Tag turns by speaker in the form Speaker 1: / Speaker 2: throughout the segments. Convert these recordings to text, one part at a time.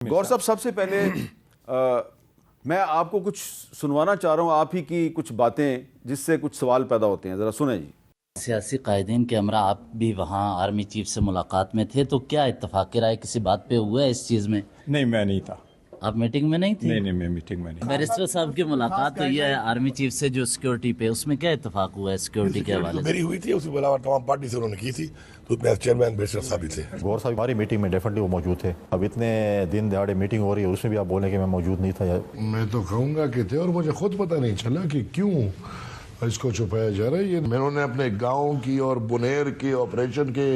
Speaker 1: گور صاحب سب سے پہلے میں آپ کو کچھ سنوانا چاہ رہا ہوں آپ ہی کی کچھ باتیں جس سے کچھ سوال پیدا ہوتے ہیں، ذرا سنیں جی۔
Speaker 2: سیاسی قائدین کے ہمراہ آپ بھی وہاں آرمی چیف سے ملاقات میں تھے، تو کیا اتفاق رائے کسی بات پہ ہوا ہے اس چیز میں؟
Speaker 3: نہیں، میں نہیں تھا۔
Speaker 2: آپ میٹنگ میں نہیں تھے؟
Speaker 3: نہیں، میں میٹنگ میں نہیں۔
Speaker 2: بیرسٹر صاحب کی ملاقات ہوئی ہے آرمی چیف سے جو سیکیورٹی پہ، اس میں کیا اتفاق ہوا ہے سیکیورٹی کے حوالے سے؟
Speaker 4: میری ہوئی تھی، اس کے علاوہ تمام پارٹی سے انہوں نے کی تھی، تو میں چیئرمین بیرسٹر صاحب بھی تھے۔
Speaker 5: گور صاحب ہماری میٹنگ میں ڈیفینیٹلی وہ موجود تھے۔ اب اتنے دن دہاڑے میٹنگ ہو رہی ہے، اس میں بھی آپ بولیں کہ میں موجود نہیں تھا۔
Speaker 4: میں تو کہوں گا کہ تھے، اور مجھے خود پتہ نہیں چلا کہ کیوں اس کو چھپایا جا رہا ہے۔ یہ میں نے اپنے گاؤں کی اور بنیر کے آپریشن کے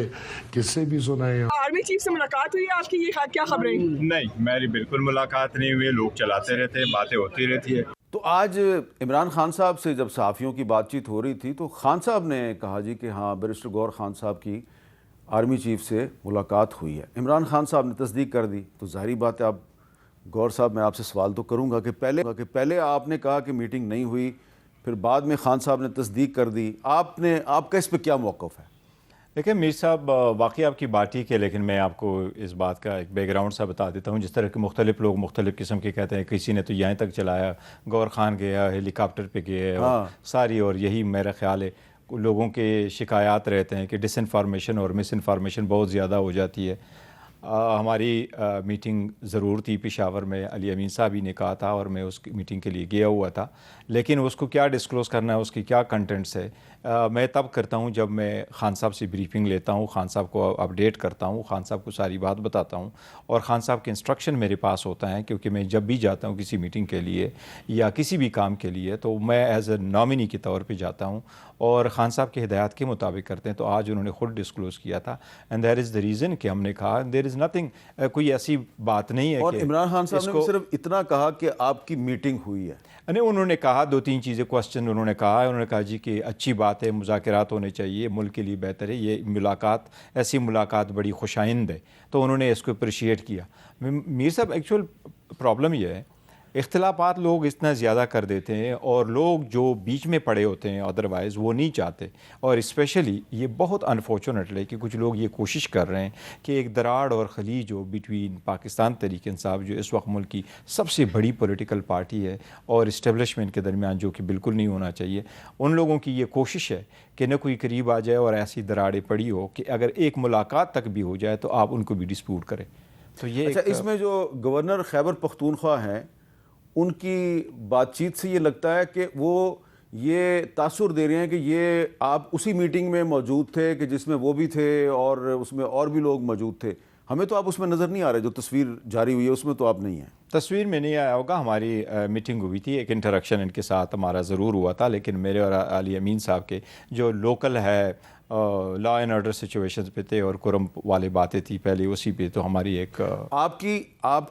Speaker 4: قصے بھی سنائے ہیں۔
Speaker 6: آرمی چیف سے ملاقات ہوئی ہے آپ کی، یہ کیا خبریں؟
Speaker 3: نہیں، میری بالکل ملاقات نہیں ہوئی، لوگ چلاتے رہتے ہیں، باتیں ہوتی رہتی ہے۔
Speaker 1: تو آج عمران خان صاحب سے جب صحافیوں کی بات چیت ہو رہی تھی تو خان صاحب نے کہا جی کہ ہاں بیرسٹر گور خان صاحب کی آرمی چیف سے ملاقات ہوئی ہے۔ عمران خان صاحب نے تصدیق کر دی، تو ظاہری بات ہے اب گور صاحب میں آپ سے سوال تو کروں گا کہ پہلے آپ نے کہا کہ میٹنگ نہیں ہوئی، پھر بعد میں خان صاحب نے تصدیق کر دی، آپ کا اس پہ کیا موقف ہے؟
Speaker 3: دیکھیں میر صاحب، واقعی آپ کی بات ہی کہ لیکن میں آپ کو اس بات کا ایک بیک گراؤنڈ سا بتا دیتا ہوں۔ جس طرح کے مختلف لوگ مختلف قسم کے کہتے ہیں، کسی نے تو یہیں تک چلایا، گور خان گیا ہیلی کاپٹر پہ گئے، اور ساری، اور یہی میرا خیال ہے لوگوں کے شکایات رہتے ہیں کہ ڈس انفارمیشن اور مس انفارمیشن بہت زیادہ ہو جاتی ہے۔ ہماری میٹنگ ضرور تھی پشاور میں، علی امین صاحب ہی نے کہا تھا اور میں اس کی میٹنگ کے لیے گیا ہوا تھا، لیکن اس کو کیا ڈسکلوز کرنا ہے، اس کی کیا کنٹینٹس ہے، میں تب کرتا ہوں جب میں خان صاحب سے بریفنگ لیتا ہوں، خان صاحب کو اپڈیٹ کرتا ہوں، خان صاحب کو ساری بات بتاتا ہوں، اور خان صاحب کے انسٹرکشن میرے پاس ہوتا ہے، کیونکہ میں جب بھی جاتا ہوں کسی میٹنگ کے لیے یا کسی بھی کام کے لیے تو میں ایز اے نامنی کے طور پہ جاتا ہوں اور خان صاحب کے ہدایات کے مطابق کرتے ہیں۔ تو آج انہوں نے خود ڈسکلوز کیا تھا، and that is the reason کہ ہم نے کہا دیر از نتھنگ، کوئی ایسی بات نہیں ہے
Speaker 1: اور
Speaker 3: کہ
Speaker 1: عمران خان صاحب نے بھی صرف اتنا کہا کہ آپ کی میٹنگ ہوئی ہے۔
Speaker 3: نہیں، انہوں نے کہا دو تین چیزیں، کوسچن انہوں نے کہا جی کہ اچھی بات ہے، مذاکرات ہونے چاہیے، ملک کے لیے بہتر ہے، یہ ملاقات، ایسی ملاقات بڑی خوش آئند ہے، تو انہوں نے اس کو اپریشیٹ کیا۔ میر صاحب، ایکچوئل پرابلم یہ ہے، اختلافات لوگ اتنا زیادہ کر دیتے ہیں اور لوگ جو بیچ میں پڑے ہوتے ہیں ادروائز وہ نہیں چاہتے، اور اسپیشلی یہ بہت انفارچونیٹ ہے کہ کچھ لوگ یہ کوشش کر رہے ہیں کہ ایک دراڑ اور خلیج جو بٹوین پاکستان تحریک انصاف، جو اس وقت ملک کی سب سے بڑی پولیٹیکل پارٹی ہے، اور اسٹیبلشمنٹ کے درمیان، جو کہ بالکل نہیں ہونا چاہیے، ان لوگوں کی یہ کوشش ہے کہ نہ کوئی قریب آ جائے اور ایسی دراڑیں پڑی ہو کہ اگر ایک ملاقات تک بھی ہو جائے تو آپ ان کو بھی ڈسپیوٹ کریں۔ تو یہ
Speaker 1: اچھا، اس میں جو گورنر خیبر پختونخوا ہیں ان کی بات چیت سے یہ لگتا ہے کہ وہ یہ تاثر دے رہے ہیں کہ یہ آپ اسی میٹنگ میں موجود تھے کہ جس میں وہ بھی تھے اور اس میں اور بھی لوگ موجود تھے، ہمیں تو آپ اس میں نظر نہیں آ رہے، جو تصویر جاری ہوئی ہے اس میں تو آپ نہیں ہیں۔
Speaker 3: تصویر میں نہیں آیا ہوگا، ہماری میٹنگ ہوئی تھی، ایک انٹریکشن ان کے ساتھ ہمارا ضرور ہوا تھا، لیکن میرے اور علی امین صاحب کے جو لوکل ہے لا اینڈ آرڈر سچویشنز پہ تھے اور کرم والے باتیں تھی پہلے، اسی پہ تو ہماری ایک
Speaker 1: آپ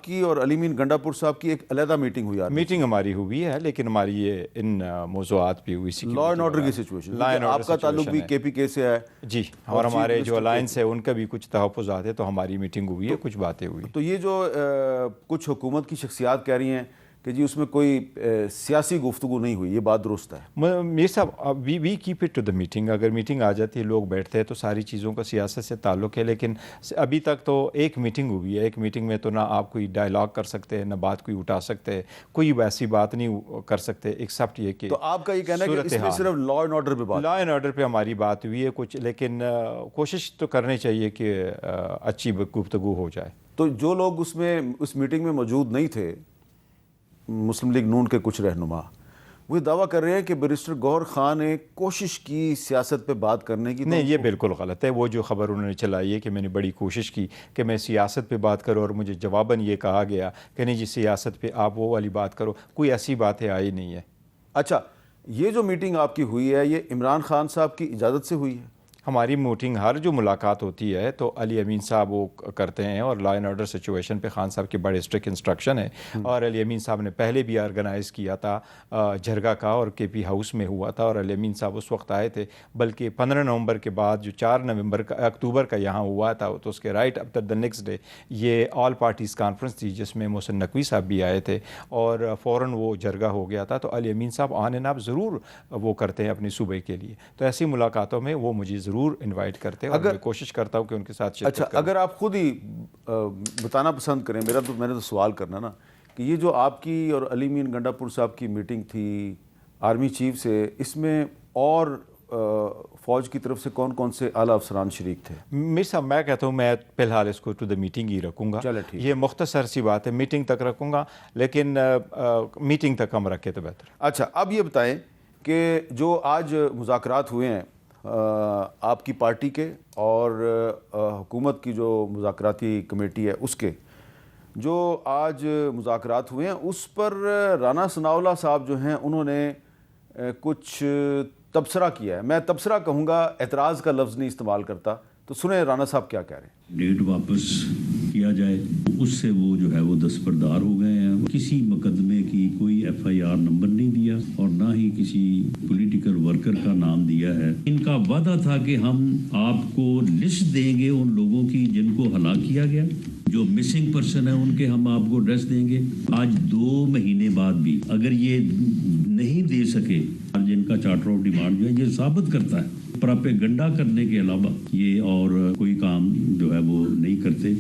Speaker 1: کی اور علی امین گنڈا پور صاحب کی ایک علیحدہ میٹنگ ہوئی،
Speaker 3: میٹنگ ہماری ہوئی ہے، لیکن ہماری یہ ان موضوعات پہ ہوئی،
Speaker 1: لا اینڈ آرڈر کی سچویشن، آپ کا تعلق بھی کے پی کے سے ہے
Speaker 3: جی، اور ہمارے جو الائنس ہے ان کا بھی کچھ تحفظات ہے، تو ہماری میٹنگ ہوئی ہے، کچھ باتیں ہوئی۔
Speaker 1: تو یہ جو کچھ حکومت کی شخصیات کہہ رہی ہیں کہ جی اس میں کوئی سیاسی گفتگو نہیں ہوئی، یہ بات درست ہے؟
Speaker 3: میر صاحب، we keep it to the meeting, اگر میٹنگ آ جاتی ہے، لوگ بیٹھتے ہیں تو ساری چیزوں کا سیاست سے تعلق ہے، لیکن ابھی تک تو ایک میٹنگ ہوئی ہے، ایک میٹنگ میں تو نہ آپ کوئی ڈائلاگ کر سکتے ہیں، نہ بات کوئی اٹھا سکتے ہیں، کوئی ویسی بات نہیں کر سکتے ایکسیپٹ یہ کہ
Speaker 1: تو آپ کا یہ کہنا ہے کہ اس میں صرف لا اینڈ آرڈر پہ بات،
Speaker 3: لا اینڈ آرڈر پہ ہماری بات ہوئی ہے کچھ، لیکن کوشش تو کرنی چاہیے کہ اچھی گفتگو ہو جائے۔
Speaker 1: تو جو لوگ اس میٹنگ میں موجود نہیں تھے، مسلم لیگ نون کے کچھ رہنما، وہ دعویٰ کر رہے ہیں کہ بیرسٹر گور خان نے کوشش کی سیاست پہ بات کرنے کی۔
Speaker 3: نہیں، یہ بالکل غلط ہے، وہ جو خبر انہوں نے چلائی ہے کہ میں نے بڑی کوشش کی کہ میں سیاست پہ بات کروں، اور مجھے جواباً یہ کہا گیا کہ نہیں جی سیاست پہ آپ وہ والی بات کرو، کوئی ایسی باتیں آئی نہیں ہے۔
Speaker 1: اچھا، یہ جو میٹنگ آپ کی ہوئی ہے یہ عمران خان صاحب کی اجازت سے ہوئی ہے؟
Speaker 3: ہماری میٹنگ، ہر جو ملاقات ہوتی ہے تو علی امین صاحب وہ کرتے ہیں، اور لا اینڈ آرڈر سچویشن پہ خان صاحب کی بڑے اسٹرکٹ انسٹرکشن ہے، اور علی امین صاحب نے پہلے بھی آرگنائز کیا تھا جرگا کا، اور کے پی ہاؤس میں ہوا تھا، اور علی امین صاحب اس وقت آئے تھے، بلکہ 15 نومبر کے بعد جو 4 اکتوبر کا یہاں ہوا تھا، تو اس کے right after the next day یہ آل پارٹیز کانفرنس تھی جس میں محسن نقوی صاحب بھی آئے تھے، اور فوراً وہ جرگا ہو گیا تھا۔ تو علی امین صاحب آن اینڈ آف ضرور وہ کرتے ہیں اپنے صوبے کے لیے، تو ایسی ملاقاتوں میں وہ مجھے ضرور ضرور انوائٹ کرتے اور میں کوشش کرتا ہوں کہ ان کے ساتھ شرکت
Speaker 1: اچھا اگر آپ خود ہی بتانا پسند کریں، میں نے تو سوال کرنا نا کہ یہ جو آپ کی اور علی مین گنڈا پور صاحب کی میٹنگ تھی آرمی چیف سے، اس میں اور فوج کی طرف سے کون کون سے اعلیٰ افسران شریک تھے؟
Speaker 3: میر صاحب میں کہتا ہوں میں فی الحال اس کو ٹو دا میٹنگ ہی رکھوں گا، یہ مختصر سی بات ہے، میٹنگ تک رکھوں گا، لیکن میٹنگ تک ہم رکھے تو بہتر۔
Speaker 1: اچھا اب یہ بتائیں کہ جو آج مذاکرات ہوئے ہیں آپ کی پارٹی کے اور حکومت کی جو مذاکراتی کمیٹی ہے اس کے، جو آج مذاکرات ہوئے ہیں اس پر رانا ثناءاللہ صاحب جو ہیں انہوں نے کچھ تبصرہ کیا ہے، میں تبصرہ کہوں گا، اعتراض کا لفظ نہیں استعمال کرتا، تو سنیں رانا صاحب کیا کہہ رہے ہیں۔
Speaker 7: ڈیٹ واپس کیا جائے، اس سے وہ جو ہے وہ دستبردار ہو گئے ہیں، کسی مقدمے کی کوئی ایف آئی آر نمبر نہیں دیا اور نہ ہی کسی پولیٹیکل ورکر کا نام دیا ہے۔ ان کا وعدہ تھا کہ ہم آپ کو لسٹ دیں گے ان لوگوں کی جن کو ہلاک کیا گیا، جو مسنگ پرسن ہیں ان کے ہم آپ کو ایڈریس دیں گے۔ آج 2 مہینے بعد بھی اگر یہ نہیں دے سکے، جن کا چارٹر آف ڈیمانڈ جو ہے یہ ثابت کرتا ہے پراپیگنڈا کرنے کے علاوہ یہ اور کوئی کام جو ہے وہ نہیں کرتے۔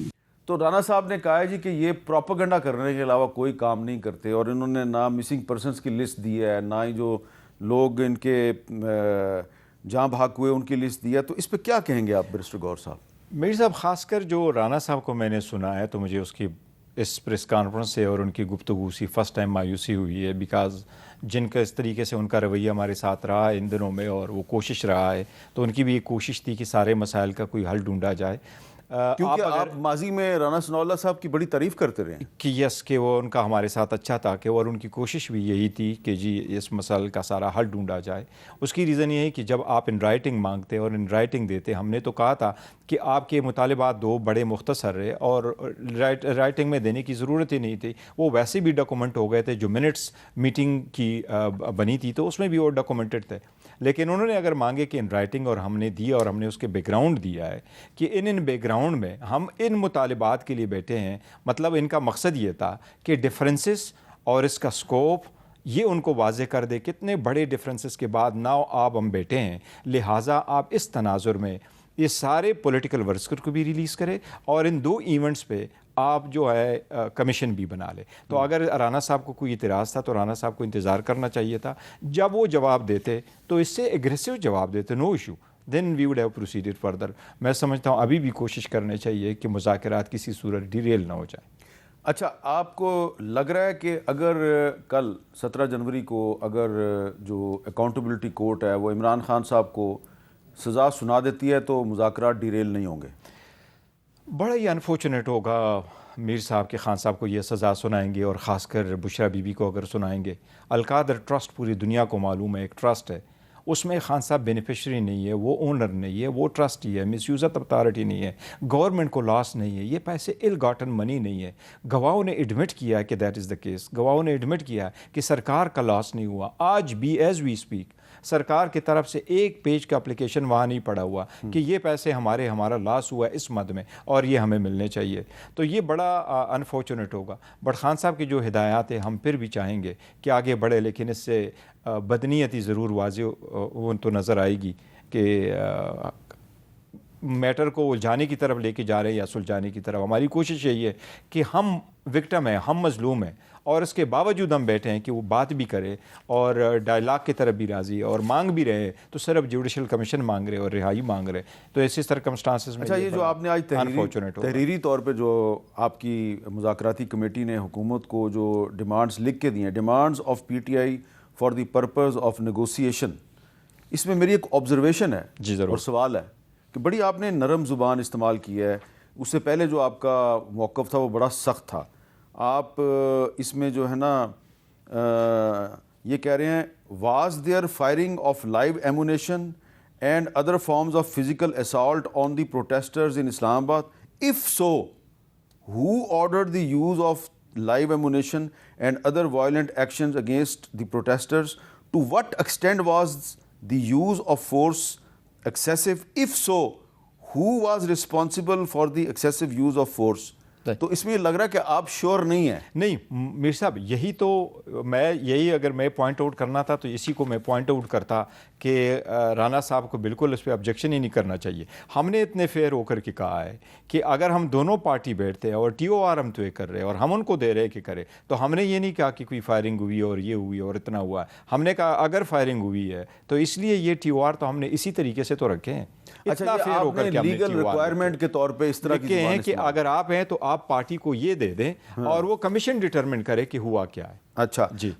Speaker 1: تو رانا صاحب نے کہا ہے جی کہ یہ پروپیگنڈا کرنے کے علاوہ کوئی کام نہیں کرتے، اور انہوں نے نہ مسنگ پرسنس کی لسٹ دی ہے، نہ ہی جو لوگ ان کے جہاں بھاگ ہوئے ان کی لسٹ دی ہے، تو اس پہ کیا کہیں گے آپ بیرسٹر غور صاحب؟
Speaker 3: میر صاحب خاص کر جو رانا صاحب کو میں نے سنا ہے تو مجھے اس کی اس پریس کانفرنس سے اور ان کی گفتگو سے فرسٹ ٹائم مایوسی ہوئی ہے، بیکاز جن کا اس طریقے سے ان کا رویہ ہمارے ساتھ رہا ہے ان دنوں میں اور وہ کوشش رہا ہے، تو ان کی بھی ایک کوشش تھی کہ سارے مسائل کا کوئی حل ڈھونڈا جائے۔
Speaker 1: کیونکہ آپ ماضی میں رانا ثناءاللہ صاحب کی بڑی تعریف کرتے رہے ہیں
Speaker 3: کہ یس کہ وہ ان کا ہمارے ساتھ اچھا تھا کہ، اور ان کی کوشش بھی یہی تھی کہ جی اس مسئلے کا سارا حل ڈھونڈا جائے۔ اس کی ریزن یہ ہے کہ جب آپ ان رائٹنگ مانگتے اور ان رائٹنگ دیتے، ہم نے تو کہا تھا کہ آپ کے مطالبات 2 بڑے مختصر رہے اور رائٹنگ میں دینے کی ضرورت ہی نہیں تھی، وہ ویسے بھی ڈاکومنٹ ہو گئے تھے، جو منٹس میٹنگ کی بنی تھی تو اس میں بھی وہ ڈاکومنٹڈ تھے، لیکن انہوں نے اگر مانگے کہ ان رائٹنگ اور ہم نے دیا اور ہم نے اس کے بیک گراؤنڈ دیا ہے کہ ان بیک گراؤنڈ میں ہم ان مطالبات کے لیے بیٹھے ہیں، مطلب ان کا مقصد یہ تھا کہ ڈفرینسز اور اس کا سکوپ یہ ان کو واضح کر دے، کتنے بڑے ڈفرینسز کے بعد ناؤ آپ ہم بیٹھے ہیں، لہٰذا آپ اس تناظر میں یہ سارے پولیٹیکل ورکر کو بھی ریلیز کرے اور ان 2 ایونٹس پہ آپ جو ہے کمیشن بھی بنا لے۔ تو اگر رانا صاحب کو کوئی اعتراض تھا تو رانا صاحب کو انتظار کرنا چاہیے تھا، جب وہ جواب دیتے تو اس سے ایگریسو جواب دیتے، no issue, then we would have proceeded further. میں سمجھتا ہوں ابھی بھی کوشش کرنی چاہیے کہ مذاکرات کسی صورت ڈیریل نہ ہو جائے۔
Speaker 1: اچھا آپ کو لگ رہا ہے کہ اگر کل 17 جنوری کو اگر جو اکاؤنٹیبلٹی کورٹ ہے وہ عمران خان صاحب کو سزا سنا دیتی ہے تو مذاکرات ڈیریل نہیں ہوں گے؟
Speaker 3: بڑا ہی انفارچونیٹ ہوگا میر صاحب کے خان صاحب کو یہ سزا سنائیں گے، اور خاص کر بشرا بی بی کو اگر سنائیں گے۔ القادر ٹرسٹ پوری دنیا کو معلوم ہے ایک ٹرسٹ ہے، اس میں خان صاحب بینیفیشری نہیں ہے، وہ اونر نہیں ہے، وہ ٹرسٹی ہے، مس یوز آف اتھارٹی نہیں ہے، گورنمنٹ کو لاس نہیں ہے، یہ پیسے ال گاٹن منی نہیں ہے۔ گواہوں نے ایڈمٹ کیا ہے کہ دیٹ از دا کیس، گواہوں نے ایڈمٹ کیا ہے کہ سرکار کا لاس نہیں ہوا۔ آج بھی ایز وی اسپیک سرکار کی طرف سے 1 پیج کا اپلیکیشن وہاں نہیں پڑا ہوا کہ یہ پیسے ہمارا لاس ہوا ہے اس مد میں اور یہ ہمیں ملنے چاہیے، تو یہ بڑا انفارچونیٹ ہوگا۔ بٹ خان صاحب کی جو ہدایات ہیں ہم پھر بھی چاہیں گے کہ آگے بڑھے، لیکن اس سے بدنیتی ضرور واضح تو نظر آئے گی کہ میٹر کو الجھانے کی طرف لے کے جا رہے ہیں یا سلجھانے کی طرف۔ ہماری کوشش یہی ہے کہ ہم وکٹم ہیں، ہم مظلوم ہیں، اور اس کے باوجود ہم بیٹھے ہیں کہ وہ بات بھی کرے اور ڈائلاگ کی طرف بھی راضی ہے اور مانگ بھی رہے تو صرف جوڈیشل کمیشن مانگ رہے اور رہائی مانگ رہے، تو ایسی سرکمسٹانسز میں۔
Speaker 1: اچھا یہ جو آپ نے آج تحریری طور پہ جو آپ کی مذاکراتی کمیٹی نے حکومت کو جو ڈیمانڈز لکھ کے دی ہیں، demands of P T I for the purpose of negotiation, اس میں میری ایک آبزرویشن ہے
Speaker 3: جی ضرور،
Speaker 1: اور سوال ہے کہ بڑی آپ نے نرم زبان استعمال کی ہے، اس سے پہلے جو آپ کا موقف تھا وہ بڑا سخت تھا۔ آپ اس میں جو ہے نا یہ کہہ رہے ہیں was there firing of live ammunition and other forms of physical assault on the protesters in Islamabad, if so who ordered the use of live ammunition and other violent actions against the protesters? To what extent was the use of force excessive? If so, who was responsible for the excessive use of force? تو اس میں لگ رہا ہے کہ آپ شور نہیں ہیں.
Speaker 3: نہیں میر صاحب، یہی تو اگر میں پوائنٹ آؤٹ کرنا تھا تو اسی کو میں پوائنٹ آؤٹ کرتا کہ رانا صاحب کو بالکل اس پہ آبجیکشن ہی نہیں کرنا چاہیے. ہم نے اتنے فیئر ہو کر کے کہا ہے کہ اگر ہم دونوں پارٹی بیٹھتے ہیں اور ٹی او آر ہم تو یہ کر رہے ہیں اور ہم ان کو دے رہے کہ کرے، تو ہم نے یہ نہیں کہا کہ کوئی فائرنگ ہوئی اور یہ ہوئی اور اتنا ہوا. ہم نے کہا اگر فائرنگ ہوئی ہے تو اس لیے یہ ٹی او آر تو ہم نے اسی طریقے سے تو رکھے ہیں.
Speaker 1: اچھا، یہ آپ نے لیگل ریکوائرمنٹ کے طور پہ اس طرح کی
Speaker 3: ہیں کہ اگر آپ ہیں تو آپ پارٹی کو یہ دے دیں اور وہ کمیشن ڈٹرمن کرے کہ ہوا کیا ہے.
Speaker 1: اچھا
Speaker 3: جی.